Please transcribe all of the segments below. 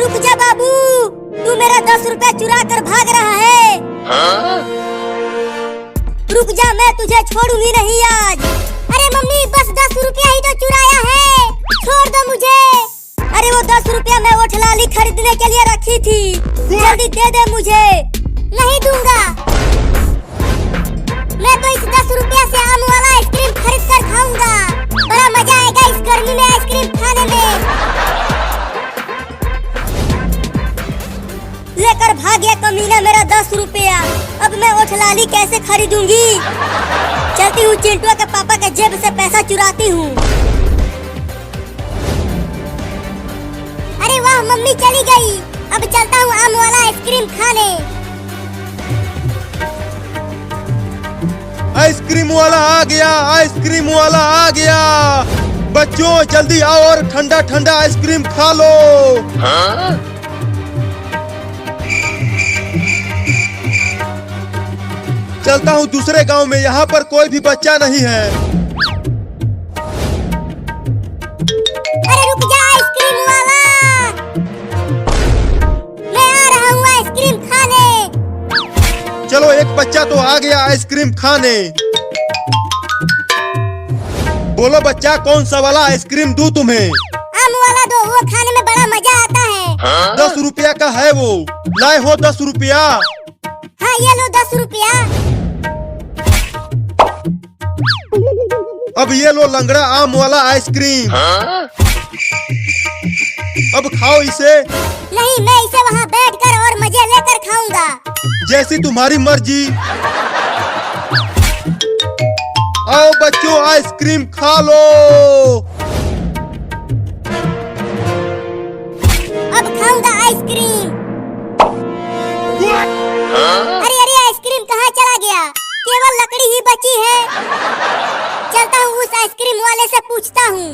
रुक जा बाबू, तू मेरा 10 रुपया चुरा कर भाग रहा है। रुक जा, मैं तुझे छोड़ूंगी नहीं आज। अरे मम्मी, बस 10 रुपया ही तो चुराया है, छोड़ दो मुझे। अरे वो 10 रुपया मैं वो ठलाली खरीदने के लिए रखी थी, जल्दी दे दे मुझे। नहीं दूंगा, मैं तो इस 10 रुपया से आम वाला आइसक्रीम खरीद कर खाऊंगा। बड़ा मजा आएगा इस गर्मी में आइसक्रीम खाने में। लेकर भाग गया कमीना मेरा 10 रुपया। अब मैं वो ठलाली कैसे खरीदूंगी? चलती हूँ चिंटू के पापा के जेब से पैसा चुराती हूँ। अरे वाह, मम्मी चली गई। अब चलता हूँ आम वाला आइसक्रीम खाने। आइसक्रीम वाला आ गया, आइसक्रीम वाला आ गया। बच्चों जल्दी आओ और ठंडा ठंडा आइसक्रीम खा लो। चलता हूँ दूसरे गांव में, यहाँ पर कोई भी बच्चा नहीं है। अरे रुक जा आइसक्रीम वाला, मैं आ रहा हूँ आइसक्रीम खाने। चलो, एक बच्चा तो आ गया आइसक्रीम खाने। बोलो बच्चा, कौन सा वाला आइसक्रीम दूं तुम्हें? आम वाला दो, वो खाने में बड़ा मजा आता है। 10 रुपया का है वो, लाए हो 10 रुपया? हाँ ये लो 10 रुपया। अब ये लो लंगड़ा आम वाला आइसक्रीम। अब खाओ इसे। नहीं, मैं इसे वहाँ बैठकर और मजे लेकर खाऊंगा। जैसी तुम्हारी मर्जी। आओ बच्चों, आइसक्रीम खा लो। अब खाऊंगा आइसक्रीम। अरे अरे, आइसक्रीम कहाँ चला गया? केवल लकड़ी ही बची है। चलता हूँ उस आइसक्रीम वाले से पूछता हूँ।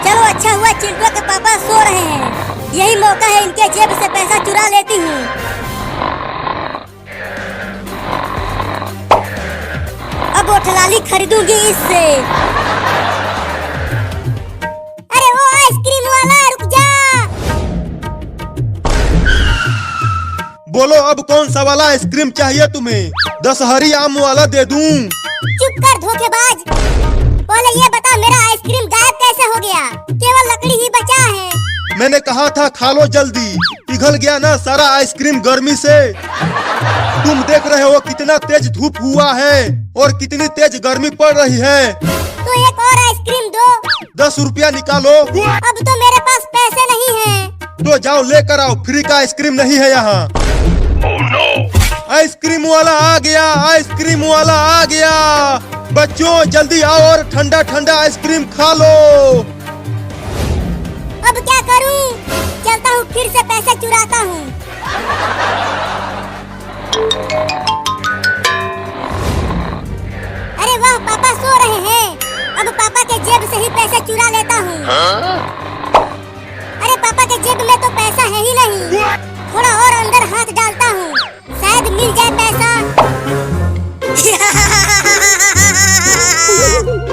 चलो, अच्छा हुआ चिंटू के पापा सो रहे हैं, यही मौका है इनके जेब से पैसा चुरा लेती हूँ। अब वो ठलाली खरीदूंगी इससे। अरे वो आइसक्रीम वाला, रुक जा। बोलो, अब कौन सा वाला आइसक्रीम चाहिए तुम्हें? 10 हरी आम वाला दे दूं? चुप कर धोखेबाज, पहले ये बता मेरा आइसक्रीम गायब कैसे हो गया? केवल लकड़ी ही बचा है। मैंने कहा था खा लो जल्दी, पिघल गया ना सारा आइसक्रीम गर्मी से। तुम देख रहे हो कितना तेज धूप हुआ है और कितनी तेज गर्मी पड़ रही है। तो एक और आइसक्रीम दो। 10 रुपया निकालो। अब तो मेरे पास पैसे नहीं हैं। तो जाओ लेकर आओ, फ्री का आइसक्रीम नहीं है यहाँ। आइसक्रीम वाला आ गया, आइसक्रीम वाला आ गया। बच्चों जल्दी आओ और ठंडा ठंडा आइसक्रीम खा लो। अब क्या करूं? चलता हूँ फिर से पैसे चुराता हूँ। अरे वाह, पापा सो रहे हैं। अब पापा के जेब से ही पैसे चुरा लेता हूँ। अरे पापा के जेब में तो पैसा है ही नहीं। थोड़ा और अंदर हाथ डालता हूँ, शायद मिल जाए पैसा।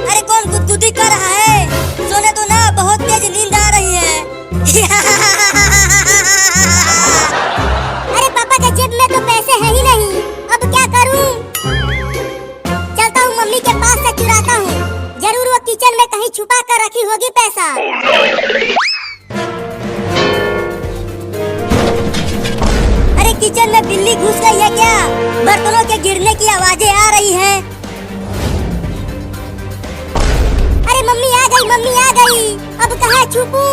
अरे कौन गुदगुदी कर रहा है? सोने दो ना, बहुत तेज नींद आ रही है। अरे पापा के जेब में तो पैसे है ही नहीं, अब क्या करूं? चलता हूँ मम्मी के पास से चुराता हूँ, जरूर वो किचन में कहीं छुपा कर रखी होगी पैसा। अरे किचन में बिल्ली घुस गई है क्या? बर्तनों के गिरने की आवाजें आ रही हैं। अरे मम्मी आ गई, मम्मी आ गई। अब कहाँ छुपूं?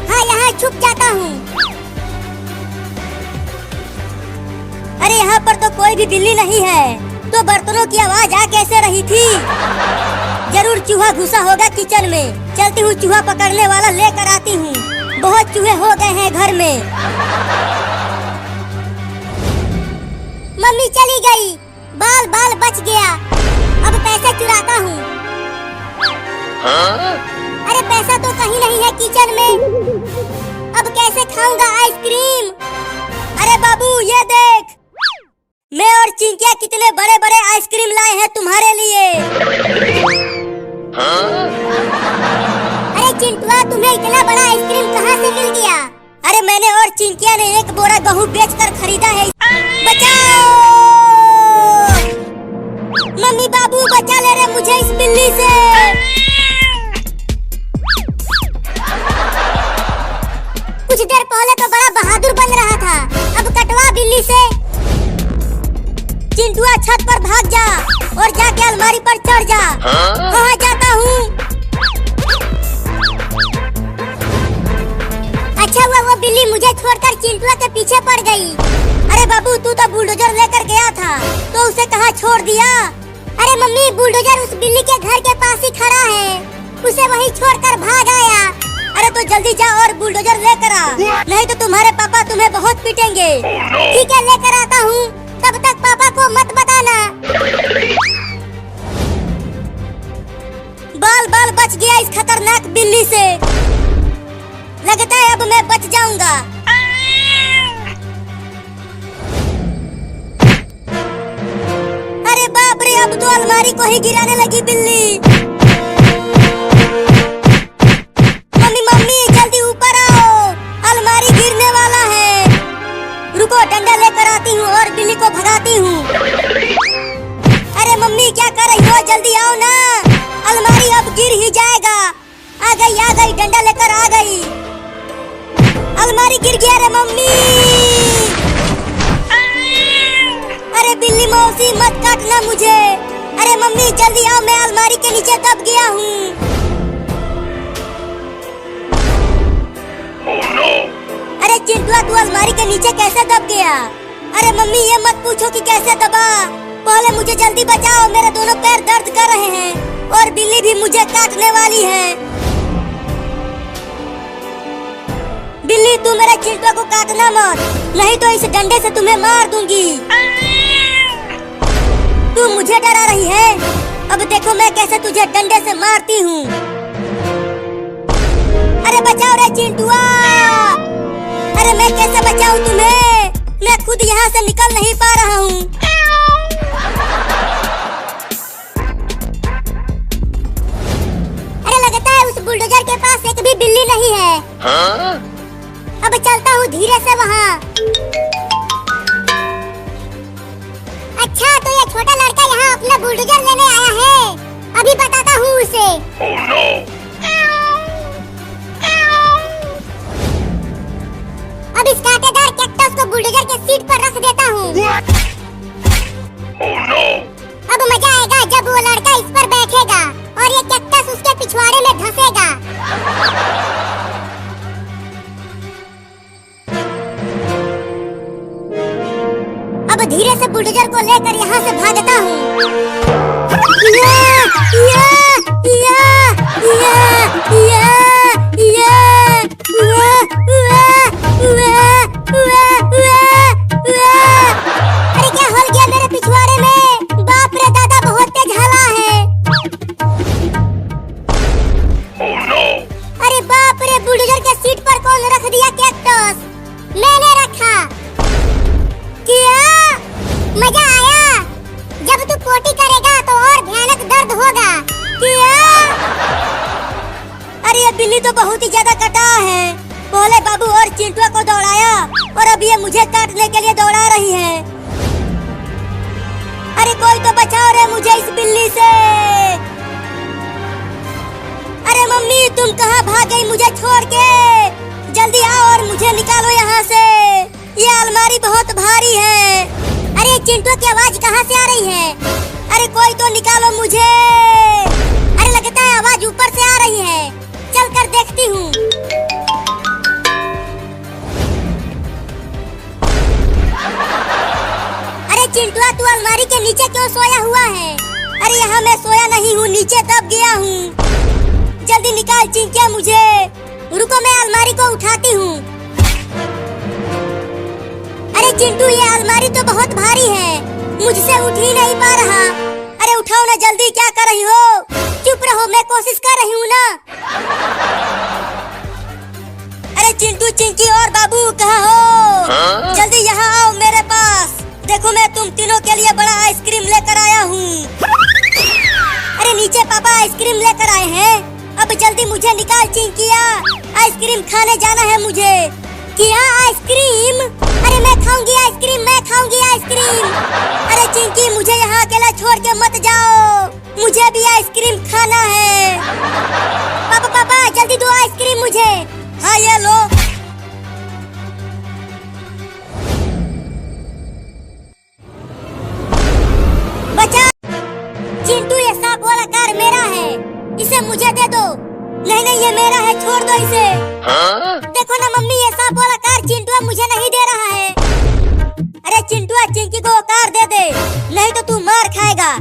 हाँ, यहाँ छुप जाता हूँ। अरे यहाँ पर तो कोई भी बिल्ली नहीं है, तो बर्तनों की आवाज आ कैसे रही थी? जरूर चूहा घुसा होगा किचन में। चलती हूँ चूहा पकड़ने वाला लेकर आती हूँ। बहुत चूहे हो गए हैं घर में। मम्मी चली गई, बाल बाल बच गया। अब पैसे चुराता हूँ। अरे पैसा तो कहीं नहीं है किचन में। अब कैसे खाऊंगा आइसक्रीम? अरे बाबू ये देख, मैं और चिंकिया कितने बड़े बड़े आइसक्रीम लाए हैं तुम्हारे लिए। तुम्हें इतना बड़ा आइसक्रीम कहाँ से मिल गया? अरे मैंने और चिंकिया ने एक बोरा गेहूं बेचकर खरीदा है। बचाओ! मम्मी बाबू बचा ले रहे मुझे इस बिल्ली से। कुछ देर पहले तो बड़ा बहादुर बन रहा था, अब कटवा बिल्ली से। चिंटुआ छत पर भाग जा और जाके अलमारी पर चढ़ जा। कहाँ जाता हूँ? अच्छा हुआ वो बिल्ली मुझे छोड़कर चिंटुआ के पीछे पड़ गई। अरे बाबू तू तो बुलडोजर लेकर गया था तो उसे कहाँ छोड़ दिया? अरे मम्मी बुलडोजर उस बिल्ली के घर के पास ही खड़ा है, उसे वहीं छोड़कर भाग आया। अरे तो जल्दी जा और बुलडोजर लेकर आ, नहीं तो तुम्हारे पापा तुम्हें बहुत पीटेंगे। ठीक है लेकर आता हूँ, तब तक पापा को मत बताना। बाल बाल बच गया इस खतरनाक बिल्ली से, लगता है अब मैं बच जाऊंगा। अरे बाप रे अब तो अलमारी को ही गिराने लगी बिल्ली। मम्मी मम्मी जल्दी ऊपर आओ, अलमारी गिरने वाला है। रुको डंडा लेकर आती हूँ और बिल्ली को भगाती हूँ। अरे मम्मी क्या कर रही हो, जल्दी आओ ना, अलमारी अब गिर ही जाएगा। आ गई डंडा लेकर आ गई। अलमारी गिर गया रे मम्मी। अरे बिल्ली मौसी मत काटना मुझे। अरे मम्मी जल्दी आओ, मैं अलमारी के नीचे दब गया हूँ। अरे चिंटुआ तू अलमारी के नीचे कैसे दब गया? अरे मम्मी ये मत पूछो कि कैसे दबा, पहले मुझे जल्दी बचाओ, मेरे दोनों पैर दर्द कर रहे हैं और बिल्ली भी मुझे काटने वाली है। बिल्ली तू मेरे चिंटुआ को काटना मत, नहीं तो इस डंडे से तुम्हें मार दूंगी। तू मुझे डरा रही है, अब देखो मैं कैसे तुझे डंडे से मारती हूँ। अरे बचाओ रे चिंटुआ। अरे मैं कैसे बचाऊं तुम्हें, मैं खुद यहाँ से निकल नहीं पा रहा हूँ। अरे लगता है उस बुलडोजर के पास एक भी बिल्ली नहीं है। अब चलता हूँ धीरे से वहाँ। अच्छा तो ये छोटा लड़का यहाँ अपना बुलडोजर लेने आया है, अभी बताता हूँ उसे। अब इस कांटेदार कैक्टस को बुलडोजर के सीट पर रख देता हूँ। अब मजा आएगा जब वो लड़का इस पर बैठेगा और ये कैक्टस उसके पिछवाड़े में धंसेगा। अब धीरे से बुलडोजर को लेकर यहाँ से भागता हूँ। अरे क्या हो गया मेरे पिछवाड़े में, बाप रे दादा बहुत तेज हवा है। अरे बाप रे बुलडोजर के सीट पर कौन रख दिया कैक्टस? मैंने रखा। क्या मजा आया? जब तू पोटी करेगा तो और भयानक दर्द होगा। क्या? अरे ये बिल्ली तो बहुत ही ज्यादा कटा है, पहले बाबू और चिंटुआ को दौड़ाया और अब ये मुझे काटने के लिए दौड़ा रही है। अरे कोई तो बचाओ रे मुझे इस बिल्ली से। अरे मम्मी तुम कहाँ भाग गई मुझे छोड़ के? जल्दी आओ और मुझे निकालो यहाँ से, ये अलमारी बहुत भारी है। अरे चिंटू की आवाज कहाँ से आ रही है? अरे कोई तो निकालो मुझे। अरे लगता है आवाज ऊपर से आ रही है, चल कर देखती हूँ। अरे चिंटुआ तू अलमारी के नीचे क्यों सोया हुआ है? अरे यहाँ मैं सोया नहीं हूँ, नीचे दब गया हूँ। जल्दी निकाल चिंकिया मुझे। रुको मैं अलमारी को उठाती हूँ। अरे चिंटू ये अलमारी तो बहुत भारी है, मुझसे उठ ही नहीं पा रहा। अरे उठाओ ना जल्दी, क्या कर रही हो? चुप रहो, मैं कोशिश कर रही हूँ ना। अरे चिंटू चिंकी और बाबू कहाँ हो? जल्दी यहाँ आओ मेरे पास, देखो मैं तुम तीनों के लिए बड़ा आइसक्रीम लेकर आया हूँ। अरे नीचे पापा आइसक्रीम लेकर आए हैं, अब जल्दी मुझे निकाल चिंकिया, आइसक्रीम खाने जाना है मुझे। क्या आइसक्रीम? अरे मैं खाऊंगी आइसक्रीम, मैं खाऊंगी आइसक्रीम। अरे चिंकी मुझे यहाँ अकेला छोड़ के मत जाओ, मुझे भी आइसक्रीम खाना है। पापा पापा जल्दी दो आइसक्रीम मुझे। हाँ ये लो। बचा। चिंटू ये सांप वाला कार मेरा है, इसे मुझे दे दो। नहीं नहीं ये मेरा है, छोड़ दो इसे। देखो ना मम्मी ये सांप वाला कार चिंटू मुझे नहीं दे रहा है। अरे चिंटू चिंकी को वो कार दे दे, नहीं तो तू मार खाएगा।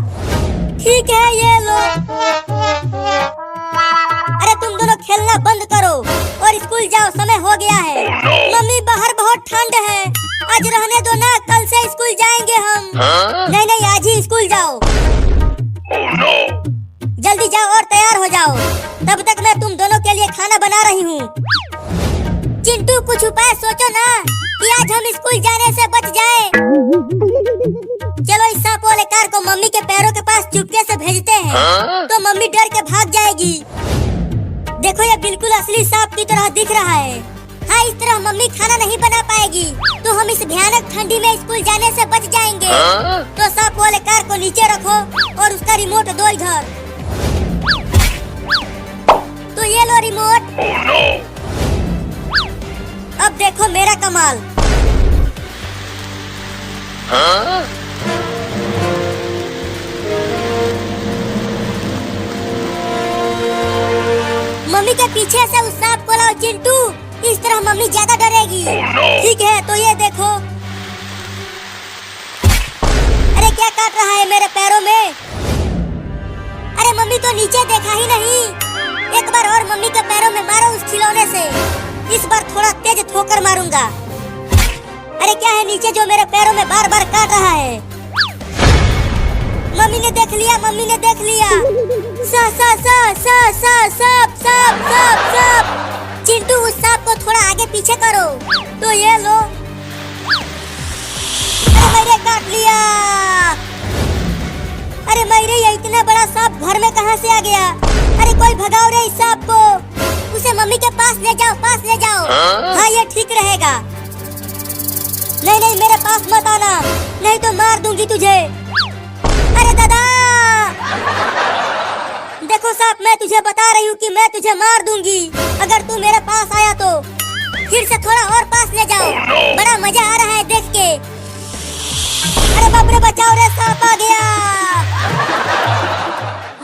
ठीक है ये लो। अरे तुम दोनों खेलना बंद करो और स्कूल जाओ, समय हो गया है। मम्मी बाहर बहुत ठंड है, आज रहने दो ना, कल से स्कूल जाएंगे हम। नहीं नहीं आज ही स्कूल जाओ। जल्दी जाओ और तैयार हो जाओ, तब तक मैं तुम दोनों के लिए खाना बना रही हूँ। चिंटू कुछ उपाय सोचो ना कि आज हम स्कूल जाने से बच जाए। चलो इस सांप वाले कार को मम्मी के पैरों के पास चुपके से भेजते हैं, तो मम्मी डर के भाग जाएगी। देखो ये बिल्कुल असली सांप की तरह दिख रहा है। हाँ इस तरह मम्मी खाना नहीं बना पाएगी, तो हम इस भयानक ठंडी में स्कूल जाने से बच जाएंगे। तो सांप वाले कार को नीचे रखो और उसका रिमोट दो इधर। तो ये लो रिमोट। अब देखो मेरा कमाल। मम्मी के पीछे से उस सांप को लाओ चिंटू, इस तरह मम्मी ज्यादा डरेगी। ठीक है तो ये देखो। अरे क्या काट रहा है मेरे पैरों में? अरे मम्मी तो नीचे देखा ही नहीं। एक बार और मम्मी के पैरों में मारो उस खिलौने से, इस बार थोड़ा तेज ठोकर मारूंगा। अरे क्या है नीचे जो मेरे पैरों में बार बार काट रहा है? मम्मी ने देख लिया, मम्मी ने देख लिया। सा सा सा सा सा सांप सांप सांप सांप। चिंटू उस सांप को थोड़ा आगे पीछे करो। तो ये लो। अरे मैंने काट लिया। अरे मैंने ये इतना बड़ा सांप घर में कहाँ से आ गया? अरे कोई भगाओ रे इस सांप को, उसे मम्मी के पास ले जाओ, पास ले जाओ। हाँ ये ठीक रहेगा। नहीं नहीं मेरे पास मत आना, नहीं तो मार दूंगी तुझे। अरे दादा देखो सांप, मैं तुझे बता रही हूँ कि मैं तुझे मार दूंगी अगर तू मेरे पास आया तो। फिर से थोड़ा और पास ले जाओ, बड़ा मजा आ रहा है देख के। अरे बाप रे बचाओ रे, सांप आ गया।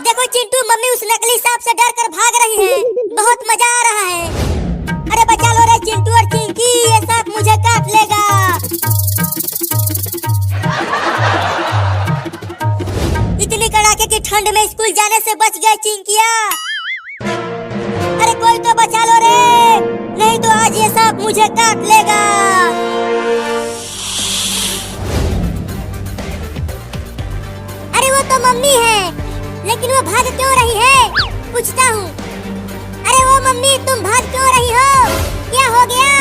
देखो चिंटू मम्मी उस नकली सांप से डर कर भाग रही है, बहुत मजा आ रहा है। अरे बचा लो रे चिंटू और चिंकी, ये सांप मुझे काट लेगा। इतनी कड़ाके की ठंड में स्कूल जाने से बच गए चिंकिया। अरे कोई तो बचा लो रे, नहीं तो आज ये सांप मुझे काट लेगा। अरे वो तो मम्मी है, लेकिन वो भाग क्यों रही है? पूछता हूँ। अरे वो मम्मी तुम भाग क्यों रही हो? क्या हो गया?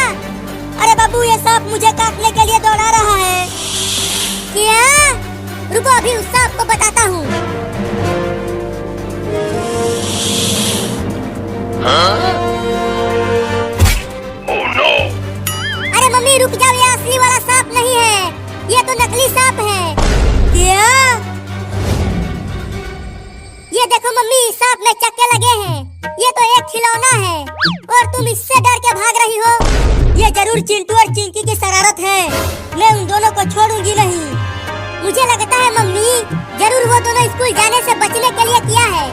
अरे बाबू ये सांप मुझे काटने के लिए दौड़ा रहा है। क्या? रुको अभी उस सांप को बताता हूँ। अरे मम्मी रुक जाओ, ये असली वाला सांप नहीं है, ये तो नकली सांप है। क्या? ये देखो मम्मी सांप में चक्के लगे हैं, ये तो एक खिलौना है और तुम इससे डर के भाग रही हो। ये जरूर चिंटू और चिंकी की शरारत है, मैं उन दोनों को छोड़ूंगी नहीं। मुझे लगता है मम्मी जरूर वो दोनों स्कूल जाने से बचने के लिए किया है।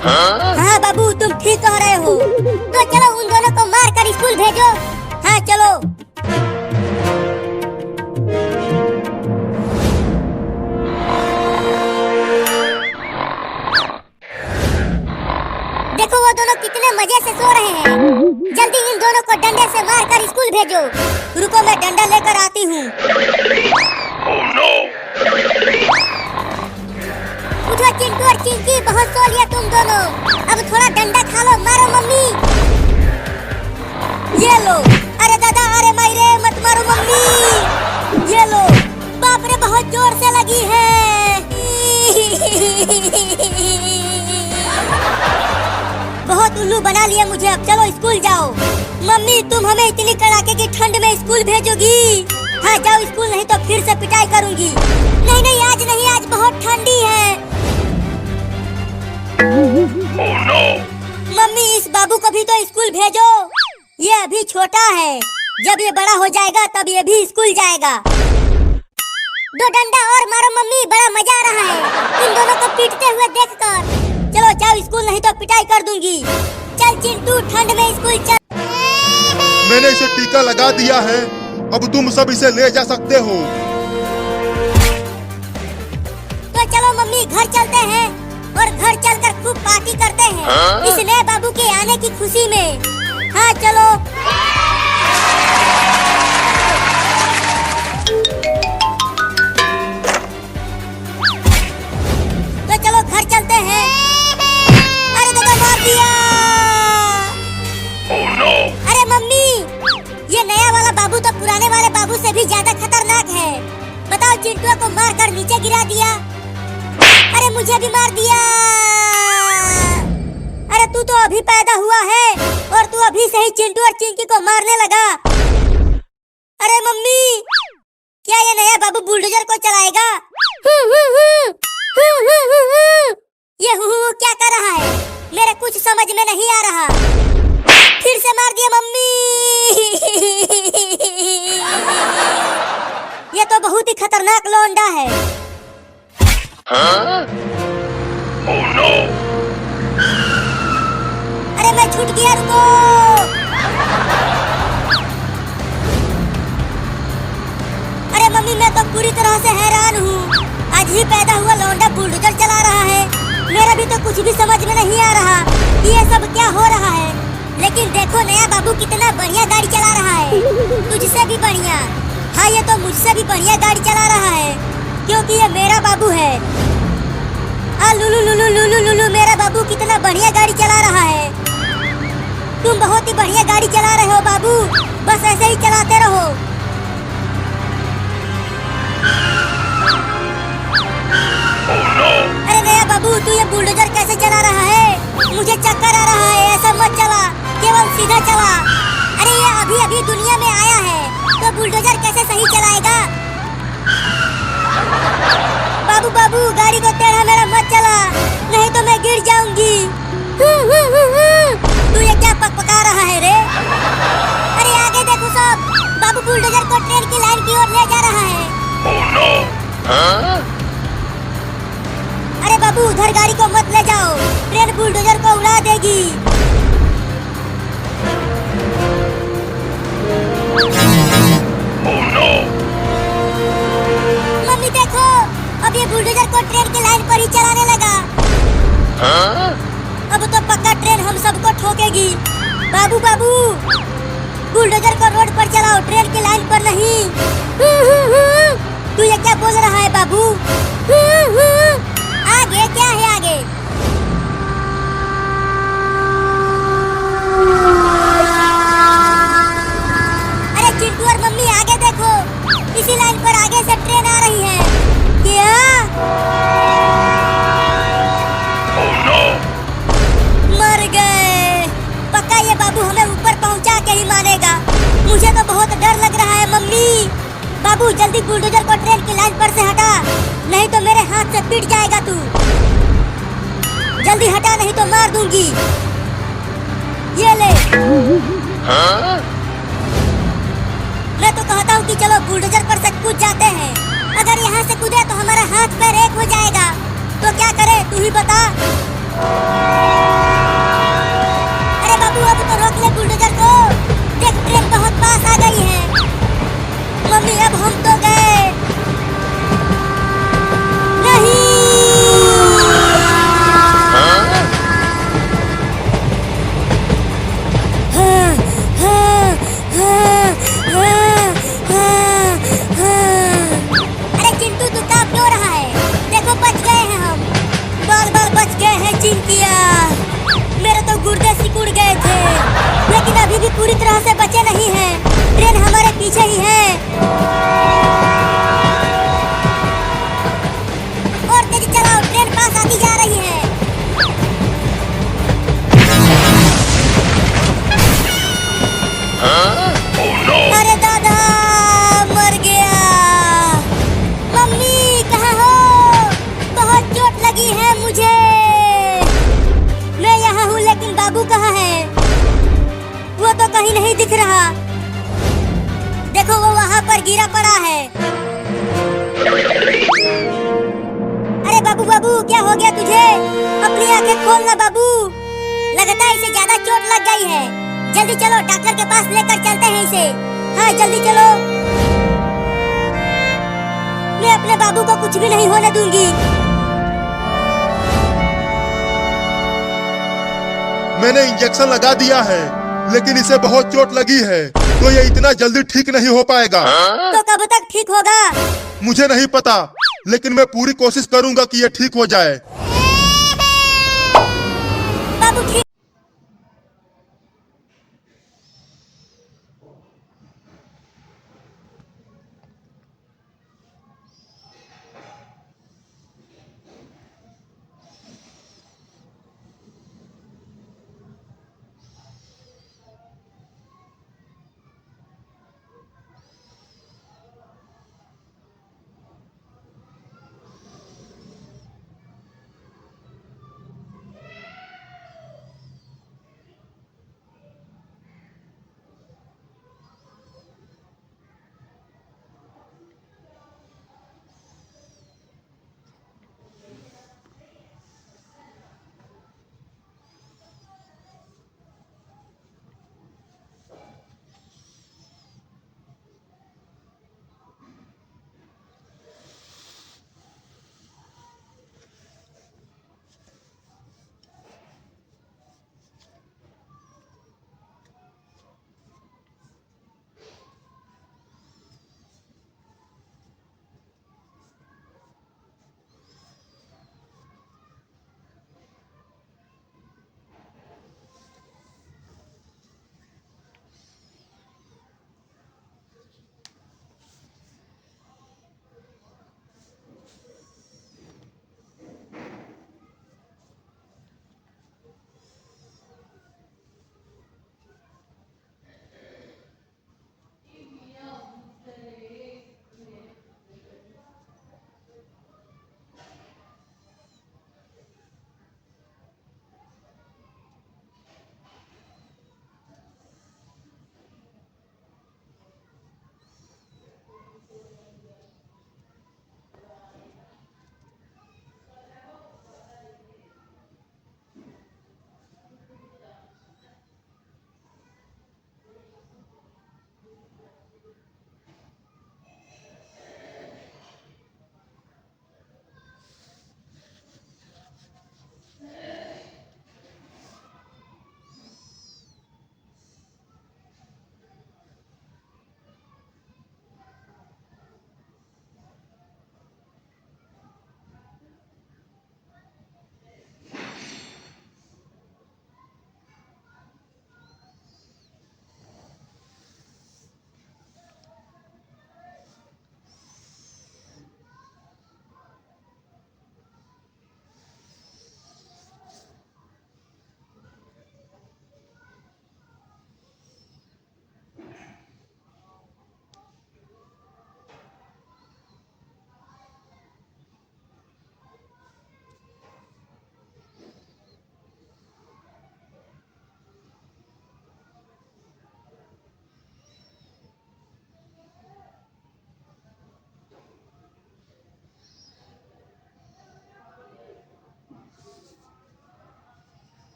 हाँ बाबू तुम ठीक कह रहे हो। तो चलो उन दोनों को मार कर स्कूल भेजो। हाँ चलो। देखो वो दोनों कितने मजे से सो रहे हैं। जल्दी इन दोनों को डंडे से मार कर स्कूल भेजो। रुको मैं डंडा लेकर आती हूँ। उठो चिंटू और चिंकी, बहुत सो लिया तुम दोनों, अब थोड़ा डंडा खा लो, मारो मम्मी। ये लो। अरे दादा, अरे मायरे मत मारो मम्मी। ये लो। बाप रे बहुत जोर से लगी है। बहुत उल्लू बना लिया मुझे, अब चलो स्कूल जाओ। मम्मी तुम हमें इतनी कड़ाके की ठंड में स्कूल भेजोगी? हाँ जाओ स्कूल, नहीं तो फिर से पिटाई करूंगी। नहीं नहीं आज नहीं, आज बहुत ठंडी है। oh, no. मम्मी इस बाबू को भी तो स्कूल भेजो, ये अभी छोटा है, जब ये बड़ा हो जाएगा तब ये भी स्कूल जाएगा। दो डंडा और मारो मम्मी, बड़ा मजा आ रहा है इन दोनों को पीटते हुए देखकर। चलो जाओ स्कूल, नहीं तो पिटाई कर दूंगी। चल चिंटू ठंड में स्कूल चल। मैंने इसे टीका लगा दिया है, अब तुम सब इसे ले जा सकते हो। तो चलो मम्मी घर चलते हैं और घर चलकर खूब पार्टी करते हैं इस नए बाबू के आने की खुशी में। हाँ चलो। तो चलो घर चलते हैं। अरे दादा मार दिया। oh, no. अरे मम्मी ये नया वाला बाबू तो पुराने वाले बाबू से भी ज्यादा खतरनाक है। बताओ चिंटुआ को मार कर नीचे गिरा दिया। अरे मुझे भी मार दिया। अरे तू तो अभी पैदा हुआ है और तू अभी से ही चिंटू और चिंकी को मारने लगा। अरे मम्मी क्या ये नया बाबू बुलडोजर को चलाएगा? ये क्या कर रहा है? मेरे कुछ समझ में नहीं आ रहा। फिर से मार दिया मम्मी। ये तो बहुत ही खतरनाक लौंडा है। oh, no. अरे मैं छूट गया, रुको। अरे मम्मी मैं तो पूरी तरह से हैरान हूँ, आज ही पैदा हुआ लौंडा बुलडोजर चला रहा है। मेरा भी तो कुछ भी समझ में नहीं आ रहा कि ये सब क्या हो रहा है। लेकिन देखो नया बाबू कितना बढ़िया गाड़ी चला रहा है, तुझसे भी बढ़िया। हाँ ये तो मुझसे भी बढ़िया गाड़ी चला रहा है, क्योंकि ये मेरा बाबू है। लुलु लुलु लुलु लुलु मेरा बाबू कितना बढ़िया गाड़ी चला रहा है। तुम बहुत ही बढ़िया गाड़ी चला रहे हो बाबू, बस ऐसे ही चलाते रहो। oh, no. अरे नया बाबू तू ये बुलडोजर कैसे चला रहा है? मुझे चक्कर आ रहा है, ऐसा मत चला, केवल सीधा चला। अरे ये अभी अभी दुनिया में आया है तो बुलडोजर कैसे सही चलाएगा? बाबू बाबू गाड़ी को टेढ़ा मेढ़ा मत चला, नहीं तो मैं गिर जाऊंगी। तू ये क्या पकपका रहा है रे? अरे आगे देखो सब, बाबू बुलडोजर को ट्रेन की लाइन की ओर ले जा रहा है। oh, no. अरे बाबू उधर गाड़ी को मत ले जाओ, ट्रेन बुलडोजर को उड़ा देगी। oh, no. मम्मी देखो अब ये बुलडोजर को ट्रेन की लाइन पर ही चलाने लगा। अब तो पक्का ट्रेन हम सबको ठोकेगी। बाबू बाबू बुलडोजर को रोड पर चलाओ, ट्रेन की लाइन पर नहीं। तू ये क्या बोल रहा है बाबू? आगे क्या है आगे? अरे चिंटू और मम्मी आगे देखो, इसी लाइन पर आगे से ट्रेन आ रही है। क्या? oh, no. मर गए। पक्का ये बाबू हमें ऊपर पहुंचा के ही मानेगा। मुझे तो बहुत डर लग रहा है मम्मी। बाबू जल्दी बुलडोजर को ट्रेन की लाइन पर से हटा, नहीं तो मेरे हाथ से पिट जाएगा तू। जल्दी हटा नहीं तो मार दूंगी। ये ले। मैं तो कहता हूँ कि चलो बुलडोजर पर से कूद जाते हैं। अगर यहाँ से कूदे तो हमारा हाथ पैर एक हो जाएगा, तो क्या करे तू ही बता। अरे बाबू अब तो रोक ले बुलडोजर को, देख ट्रेन बहुत पास आ गई है। मम्मी अब हम तो गए। नहीं। अरे चिंटू तू कांप क्यों रहा है? देखो बच गए हैं हम, बाल बाल बच गए हैं चिंकिया। दिख रहा। देखो वो वहाँ पर गिरा पड़ा है। अरे बाबू बाबू क्या हो गया तुझे? अपनी आंखें खोल ना बाबू। लगता है इसे ज्यादा चोट लग गई है। जल्दी चलो डॉक्टर के पास लेकर चलते हैं इसे। हाँ जल्दी चलो। मैं अपने बाबू को कुछ भी नहीं होने दूंगी। मैंने इंजेक्शन लगा दिया है, लेकिन इसे बहुत चोट लगी है, तो ये इतना जल्दी ठीक नहीं हो पाएगा। तो कब तक ठीक होगा? मुझे नहीं पता, लेकिन मैं पूरी कोशिश करूंगा कि ये ठीक हो जाए। बाबू ठीक